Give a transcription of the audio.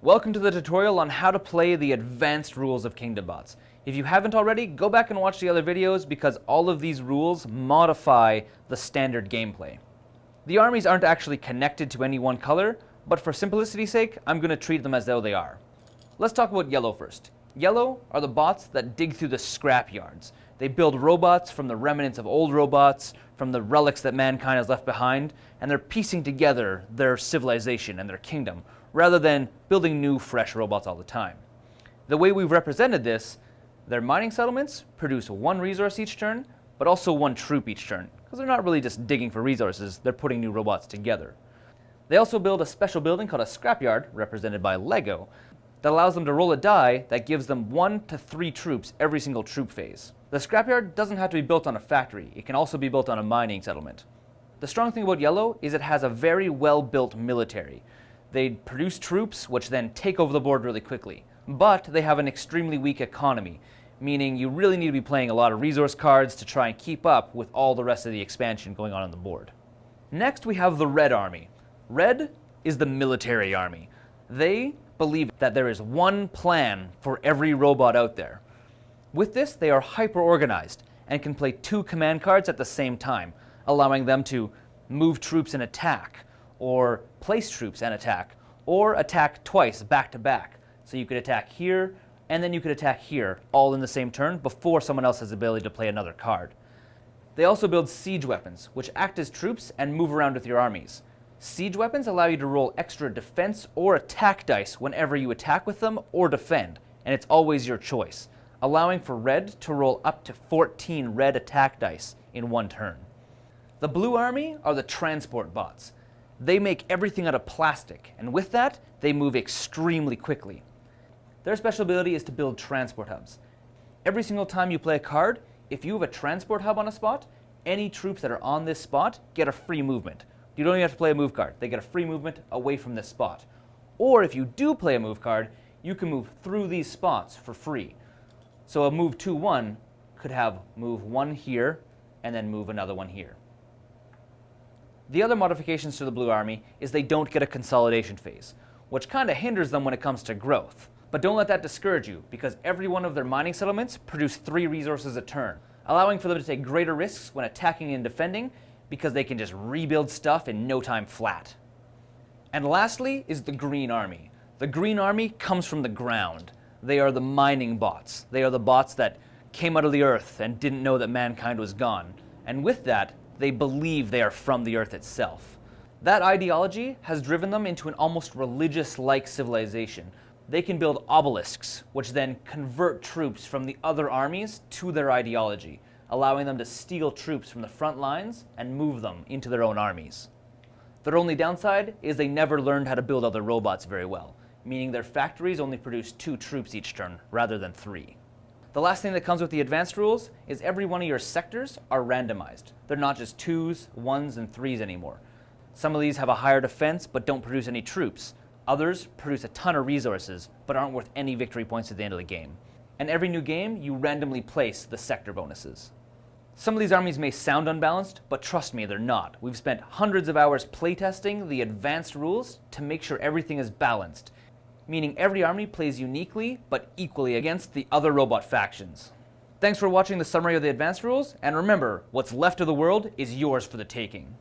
Welcome to the tutorial on how to play the advanced rules of Kingdom Bots. If you haven't already, go back and watch the other videos because all of these rules modify the standard gameplay. The armies aren't actually connected to any one color, but for simplicity's sake, I'm going to treat them as though they are. Let's talk about yellow first. Yellow are the bots that dig through the scrap yards. They build robots from the remnants of old robots, from the relics that mankind has left behind, and they're piecing together their civilization and their kingdom, rather than building new, fresh robots all the time. The way we've represented this, their mining settlements produce one resource each turn, but also one troop each turn, because they're not really just digging for resources, they're putting new robots together. They also build a special building called a scrapyard, represented by Lego, that allows them to roll a die that gives them 1 to 3 troops every single troop phase. The scrapyard doesn't have to be built on a factory, it can also be built on a mining settlement. The strong thing about yellow is it has a very well-built military. They produce troops, which then take over the board really quickly. But they have an extremely weak economy, meaning you really need to be playing a lot of resource cards to try and keep up with all the rest of the expansion going on the board. Next, we have the red army. Red is the military army. They believe that there is one plan for every robot out there. With this, they are hyper-organized and can play 2 command cards at the same time, allowing them to move troops and attack, or place troops and attack, or attack twice back to back. So you could attack here, and then you could attack here, all in the same turn before someone else has the ability to play another card. They also build siege weapons, which act as troops and move around with your armies. Siege weapons allow you to roll extra defense or attack dice whenever you attack with them or defend, and it's always your choice, allowing for red to roll up to 14 red attack dice in one turn. The blue army are the transport bots. They make everything out of plastic, and with that, they move extremely quickly. Their special ability is to build transport hubs. Every single time you play a card, if you have a transport hub on a spot, any troops that are on this spot get a free movement. You don't even have to play a move card. They get a free movement away from this spot. Or if you do play a move card, you can move through these spots for free. So a move 2-1 could have move 1 here, and then move another one here. The other modifications to the blue army is they don't get a consolidation phase, which kind of hinders them when it comes to growth. But don't let that discourage you, because every one of their mining settlements produce 3 resources a turn, allowing for them to take greater risks when attacking and defending, because they can just rebuild stuff in no time flat. And lastly is the green army. The green army comes from the ground. They are the mining bots. They are the bots that came out of the earth and didn't know that mankind was gone. And with that, they believe they are from the earth itself. That ideology has driven them into an almost religious-like civilization. They can build obelisks, which then convert troops from the other armies to their ideology, allowing them to steal troops from the front lines and move them into their own armies. Their only downside is they never learned how to build other robots very well, meaning their factories only produce 2 troops each turn rather than 3. The last thing that comes with the advanced rules is every one of your sectors are randomized. They're not just 2s, 1s, and 3s anymore. Some of these have a higher defense but don't produce any troops. Others produce a ton of resources but aren't worth any victory points at the end of the game. And every new game, you randomly place the sector bonuses. Some of these armies may sound unbalanced, but trust me, they're not. We've spent hundreds of hours playtesting the advanced rules to make sure everything is balanced, meaning every army plays uniquely but equally against the other robot factions. Thanks for watching the summary of the advanced rules, and remember, what's left of the world is yours for the taking.